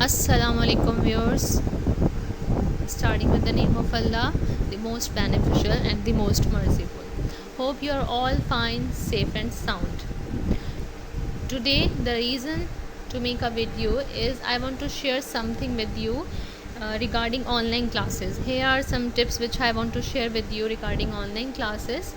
Assalamu alaikum viewers. Starting with the name of Allah, the most beneficial and the most merciful. Hope you are all fine, safe and sound. Today the reason to make a video is I want to share something with you regarding online classes. Here are some tips which I want to share with you regarding online classes.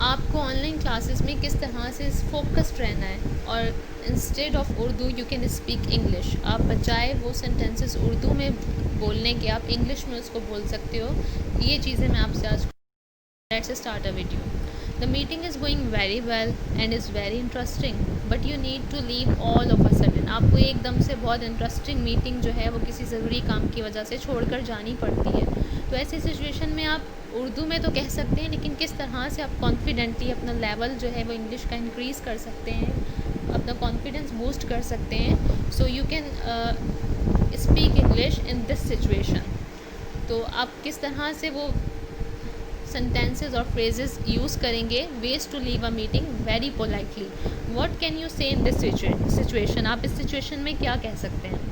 आपको online classes में किस तरह से focused रहना है और instead of Urdu you can speak English. आप बजाय वो सेंटेंसेस उर्दू में बोलने के आप इंग्लिश में उसको बोल सकते हो. ये चीज़ें मैं आपसे आज. Let's start a video. The meeting is going very well and is very interesting but you need to leave all of a sudden. आपको एकदम से बहुत इंटरेस्टिंग मीटिंग जो है वो किसी ज़रूरी काम की वजह से छोड़कर जानी पड़ती है. तो ऐसी सिचुएशन में आप उर्दू में तो कह सकते हैं, लेकिन किस तरह से आप कॉन्फिडेंटली अपना लेवल जो है वो इंग्लिश का इंक्रीज़ कर सकते हैं, अपना कॉन्फिडेंस बूस्ट कर सकते हैं. So you can speak English in this situation. तो आप किस तरह से वो सेंटेंसेस और फ्रेजेस यूज़ करेंगे. Ways to leave a meeting very politely. What can you say in this situation. आप इस सिचुएशन में क्या कह सकते हैं.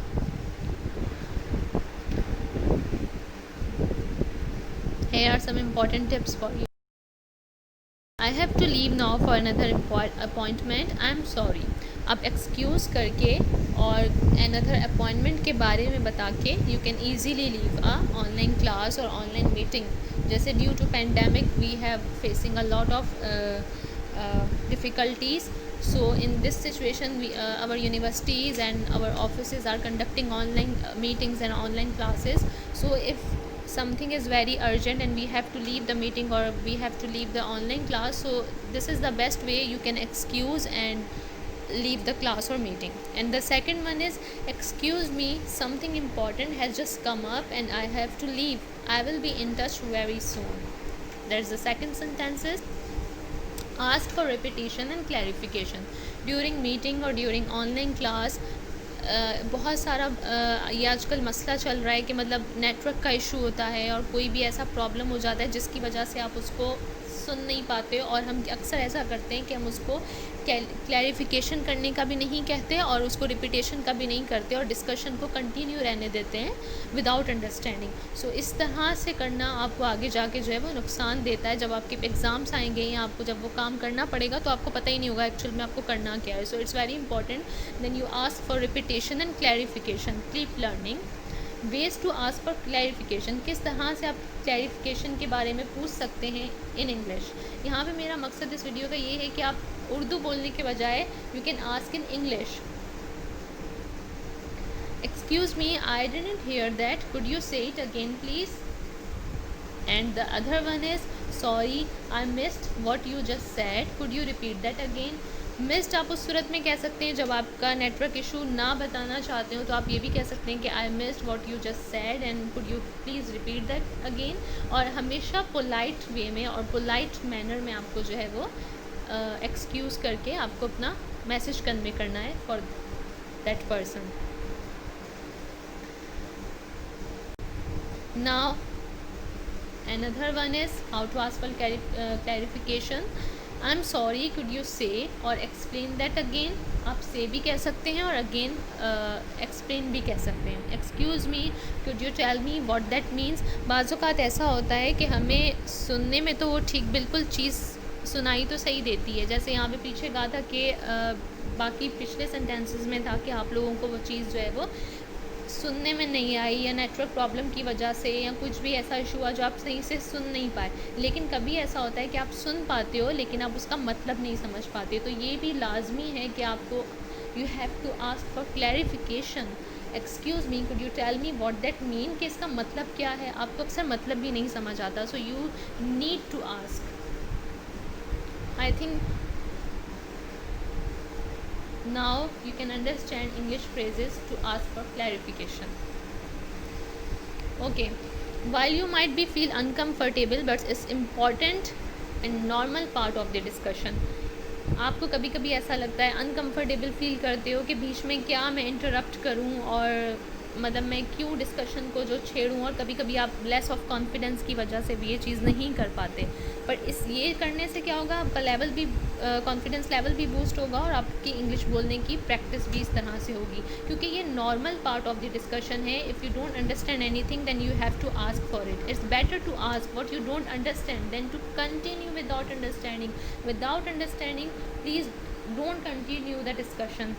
Here are some important tips for you. I have to leave now for another appointment. I am sorry. आप excuse करके और another appointment के बारे में बता के you can easily leave a online class or online meeting. जैसे due to pandemic we have facing a lot of difficulties. So in this situation our universities and our offices are conducting online meetings and online classes. So if something is very urgent and we have to leave the meeting or we have to leave the online class, so this is the best way you can excuse and leave the class or meeting. And the second one is, excuse me, something important has just come up and I have to leave. I will be in touch very soon. There's the second sentence is, ask for repetition and clarification during meeting or during online class. बहुत सारा ये आजकल मसला चल रहा है कि मतलब नेटवर्क का इशू होता है और कोई भी ऐसा प्रॉब्लम हो जाता है जिसकी वजह से आप उसको सुन नहीं पाते. और हम अक्सर ऐसा करते हैं कि हम उसको क्लैरिफिकेशन करने का भी नहीं कहते और उसको रिपीटेशन का भी नहीं करते और डिस्कशन को कंटिन्यू रहने देते हैं विदाउट अंडरस्टैंडिंग. सो इस तरह से करना आपको आगे जाके जो है वो नुकसान देता है. जब आपके एग्ज़ाम्स आएंगे या आपको जब वो काम करना पड़ेगा तो आपको पता ही नहीं होगा एक्चुअल में आपको करना क्या है. So it's very important. Then you ask for repetition and clarification. Keep learning. Ways to ask for clarification. किस तरह से आप क्लैरिफिकेशन के बारे में पूछ सकते हैं इन इंग्लिश. यहाँ पे मेरा मकसद इस वीडियो का ये है कि आप उर्दू बोलने के बजाय you can ask in English. Excuse me, I didn't hear that, could you say it again please. And the other one is, sorry I missed what you just said, could you repeat that again. Missed आप उस सूरत में कह सकते हैं जब आपका network issue ना बताना चाहते हो, तो आप ये भी कह सकते हैं कि आई missed what you just said and could you please repeat that again. और हमेशा पोलाइट वे में और पोलाइट मैनर में आपको जो है वो एक्सक्यूज़ करके आपको अपना मैसेज कन्वे करना है for that person. Now another one is how to ask for clarification. I am sorry, could you से और एक्सप्लेन दैट अगेन. आप से भी कह सकते हैं और अगेन एक्सप्लेन भी कह सकते हैं. Excuse me, could you tell me what that means. बाज़ औक़ात ऐसा होता है कि हमें सुनने में तो वो ठीक बिल्कुल चीज़ सुनाई तो सही देती है. जैसे यहाँ पे पीछे कहा था कि बाकी पिछले सेंटेंसेस में था कि आप लोगों को वो चीज़ जो है वो सुनने में नहीं आई या नेटवर्क प्रॉब्लम की वजह से या कुछ भी ऐसा इशू हुआ जो आप सही से सुन नहीं पाए. लेकिन कभी ऐसा होता है कि आप सुन पाते हो लेकिन आप उसका मतलब नहीं समझ पाते. तो ये भी लाजमी है कि आपको you have to ask for clarification. Excuse me, could you tell me what that mean, कि इसका मतलब क्या है. आपको अक्सर मतलब भी नहीं समझ आता. So you need to ask. I think now you can understand English phrases to ask for clarification. Okay, while you might be feel uncomfortable but it's important and normal part of the discussion. आपको कभी कभी ऐसा लगता है, uncomfortable feel करते हो कि बीच में क्या मैं इंटरप्ट करूं और मतलब मैं क्यों डिस्कशन को जो छेड़ूं, और कभी कभी आप लेस ऑफ कॉन्फिडेंस की वजह से भी ये चीज़ नहीं कर पाते। पर इस ये करने से क्या होगा, आपका लेवल भी, कॉन्फिडेंस लेवल भी बूस्ट होगा और आपकी इंग्लिश बोलने की प्रैक्टिस भी इस तरह से होगी, क्योंकि ये normal part of the discussion है। If you don't understand anything then you have to ask for it. It's better to ask what you don't understand then to continue without understanding. Without understanding please don't continue the discussion,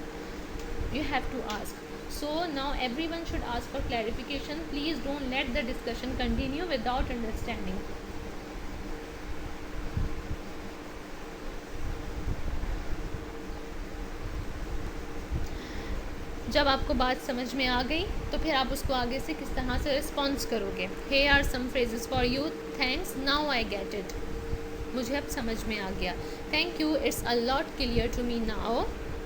you have to ask. So now everyone should ask for clarification. Please don't let the discussion continue without understanding. जब आपको बात समझ में आ गई तो फिर आप उसको आगे से किस तरह से रिस्पॉन्स करोगे। Here are some phrases for you. Thanks, now I get it. मुझे अब समझ में आ गया। Thank you, it's a lot clear to me now.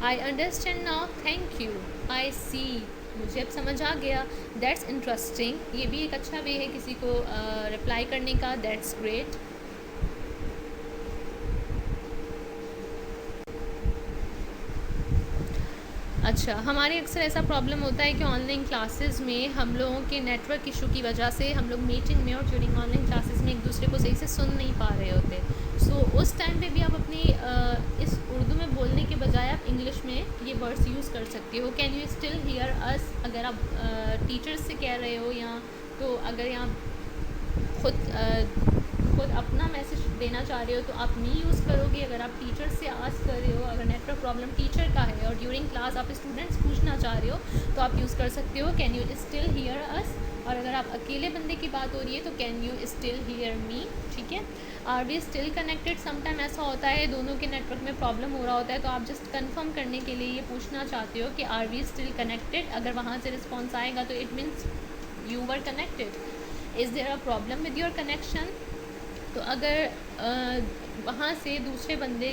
I understand now, thank you. I see, मुझे अब समझ आ गया। That's interesting, ये भी एक अच्छा वे है किसी को रिप्लाई करने का। That's great. अच्छा, हमारे अक्सर ऐसा प्रॉब्लम होता है कि ऑनलाइन क्लासेस में हम लोगों के नेटवर्क इशू की वजह से हम लोग मीटिंग में और ड्यूरिंग ऑनलाइन क्लासेस में एक दूसरे को सही से सुन नहीं पा रहे होते। सो उस टाइम पे भी आप अपनी इस उर्दू में बोलने के बजाय आप इंग्लिश में ये वर्ड्स यूज़ कर सकते हो। कैन यू स्टिल हियर अस, अगर आप टीचर्स से कह रहे हो, या तो अगर यहाँ खुद अपना मैसेज देना चाह रहे हो तो आप मी यूज़ करोगे। अगर आप टीचर से आस्क कर रहे हो, अगर नेटवर्क प्रॉब्लम टीचर का है और ड्यूरिंग क्लास आप स्टूडेंट्स पूछना चाह रहे हो तो आप यूज़ कर सकते हो कैन यू स्टिल हियर अस। और अगर आप अकेले बंदे की बात हो रही है तो can you still hear me. ठीक है। Are we still connected, sometime ऐसा होता है दोनों के नेटवर्क में प्रॉब्लम हो रहा होता है, तो आप जस्ट कंफर्म करने के लिए ये पूछना चाहते हो कि आर वी स्टिल कनेक्टेड। अगर वहाँ से रिस्पॉन्स आएगा तो it means you were connected. Is there a problem with your connection. तो अगर वहाँ से दूसरे बंदे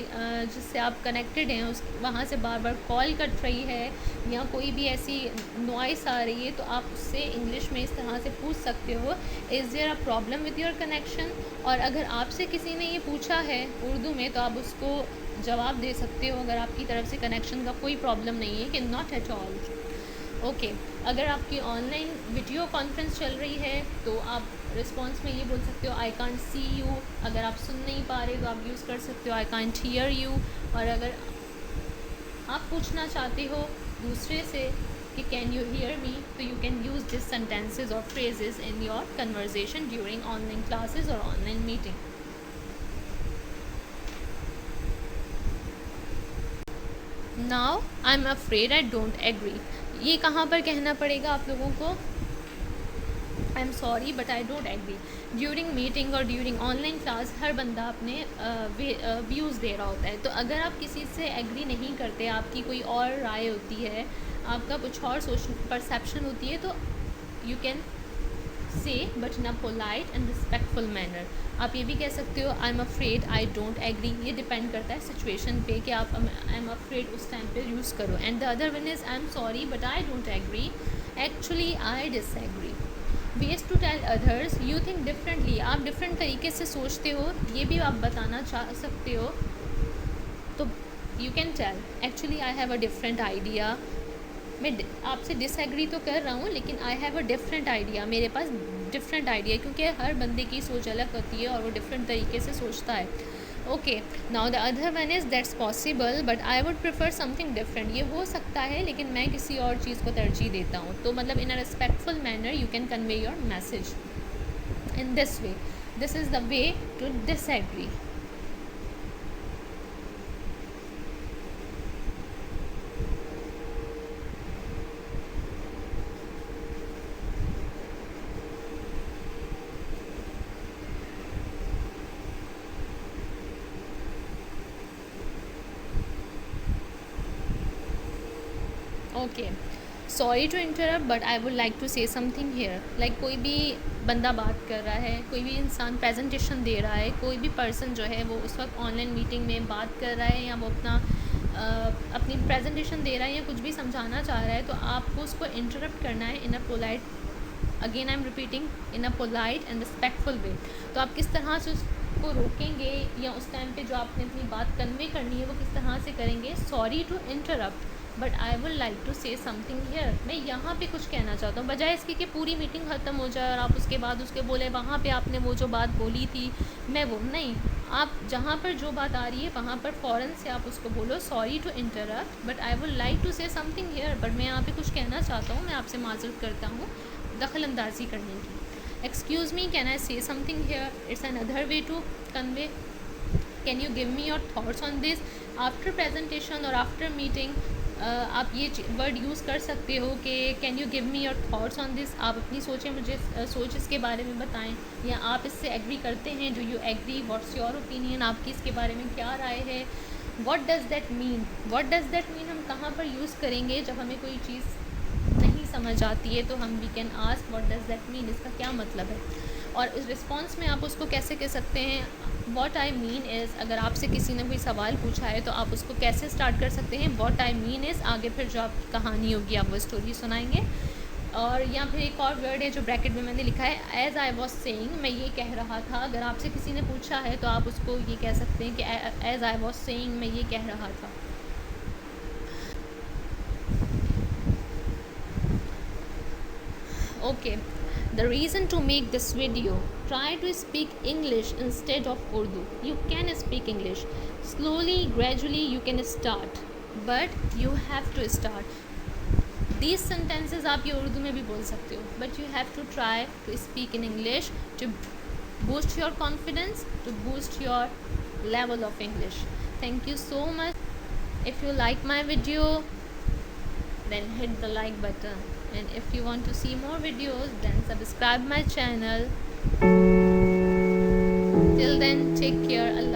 जिससे आप कनेक्टेड हैं उस वहाँ से बार बार कॉल कट रही है या कोई भी ऐसी नॉइस आ रही है तो आप उससे इंग्लिश में इस तरह से पूछ सकते हो, is there a problem with your connection. और अगर आपसे किसी ने ये पूछा है उर्दू में तो आप उसको जवाब दे सकते हो अगर आपकी तरफ से कनेक्शन का कोई प्रॉब्लम नहीं है कि नॉट एट ऑल। ओके। अगर आपकी ऑनलाइन वीडियो कॉन्फ्रेंस चल रही है तो आप रिस्पॉन्स में ये बोल सकते हो आई कांट सी यू। अगर आप सुन नहीं पा रहे तो आप यूज़ कर सकते हो आई कांट हियर यू। और अगर आप पूछना चाहते हो दूसरे से कि कैन यू हियर मी तो you can use this sentences और phrases in your conversation during online classes और online meeting. Now I am afraid I don't agree. ये कहाँ पर कहना पड़ेगा आप लोगों को? I am sorry but I don't agree. During meeting और ड्यूरिंग ऑनलाइन क्लास हर बंदा अपने व्यूज़ दे रहा होता है, तो अगर आप किसी से एग्री नहीं करते, आपकी कोई और राय होती है, आपका कुछ और परसेप्शन होती है, तो you can say but in a polite and respectful manner. आप ये भी कह सकते हो I am afraid I don't agree. ये डिपेंड करता है सिचुएशन पे कि आप आई एम अफ्रेड उस टाइम पे यूज़ करो। And the other one is I am sorry but I don't agree, actually I disagree. Ways to tell others you think differently. आप डिफरेंट तरीके से सोचते हो, ये भी आप बताना चाह सकते हो। तो you can tell actually I have a different idea. मैं आपसे डिसएग्री तो कर रहा हूँ लेकिन I have a different idea, मेरे पास डिफरेंट आइडिया, क्योंकि हर बंदे की सोच अलग होती है और वो डिफरेंट तरीके से सोचता है। Okay. Now the other one is that's possible but I would prefer something different. ये हो सकता है लेकिन मैं किसी और चीज़ को तरजीह देता हूँ। तो मतलब in a respectful manner you can convey your message in this way. This is the way to disagree. Okay. Sorry to interrupt but I would like to say something here. Like कोई भी बंदा बात कर रहा है, कोई भी इंसान प्रेजेंटेशन दे रहा है, कोई भी पर्सन जो है वो उस वक्त ऑनलाइन मीटिंग में बात कर रहा है या वो अपनी प्रेजेंटेशन दे रहा है या कुछ भी समझाना चाह रहा है, तो आपको उसको इंटरप्ट करना है in a polite, again I am repeating, in a polite and respectful way. तो आप किस तरह से उसको रोकेंगे या उस टाइम पे जो आपने अपनी बात कन्वे करनी है वो किस तरह से करेंगे? Sorry to interrupt, but I would like to say something here. मैं यहाँ पे कुछ कहना चाहता हूँ, बजाय इसके कि पूरी मीटिंग ख़त्म हो जाए और आप उसके बाद उसके बोले वहाँ पे आपने वो जो बात बोली थी मैं वो नहीं। आप जहाँ पर जो बात आ रही है वहाँ पर फ़ौरन से आप उसको बोलो sorry to interrupt but I would like to say something here, but मैं यहाँ पे कुछ कहना चाहता हूँ, मैं आपसे माजरत करता हूँ दखल अंदाजी करने की। Excuse me, can I say something here, it's another way to convey, can you give me your thoughts on this. After presentation और आफ्टर मीटिंग आप ये वर्ड यूज़ कर सकते हो कि can you give me your thoughts on this, आप अपनी सोचें मुझे सोच इसके बारे में बताएं, या आप इससे एग्री करते हैं, do you agree, what's your opinion, आपकी इसके बारे में क्या राय है। What does that mean, what does that mean हम कहाँ पर यूज़ करेंगे जब हमें कोई चीज़ नहीं समझ आती है, तो हम we can ask what does that mean, इसका क्या मतलब है। और इस रिस्पॉन्स में आप उसको कैसे कह सकते हैं, व्हाट आई मीन इज़, अगर आपसे किसी ने कोई सवाल पूछा है तो आप उसको कैसे स्टार्ट कर सकते हैं, व्हाट आई मीन इज़, आगे फिर जो आपकी कहानी होगी आप वो स्टोरी सुनाएंगे। और या फिर एक और वर्ड है जो ब्रैकेट में मैंने लिखा है, एज़ आई वॉज सेइंग, मैं ये कह रहा था। अगर आपसे किसी ने पूछा है तो आप उसको ये कह सकते हैं कि एज़ आई वॉज सेइंग, मैं ये कह रहा था। Okay, the reason to make this video, try to speak English instead of Urdu. You can speak English slowly, gradually you can start, but you have to start. These sentences आप ये उर्दू में भी बोल सकते हो, but you have to try to speak in English to boost your confidence, to boost your level of English. Thank you so much. If you like my video, then hit the like button, and if you want to see more videos, then subscribe my channel. Till then, take care. Allah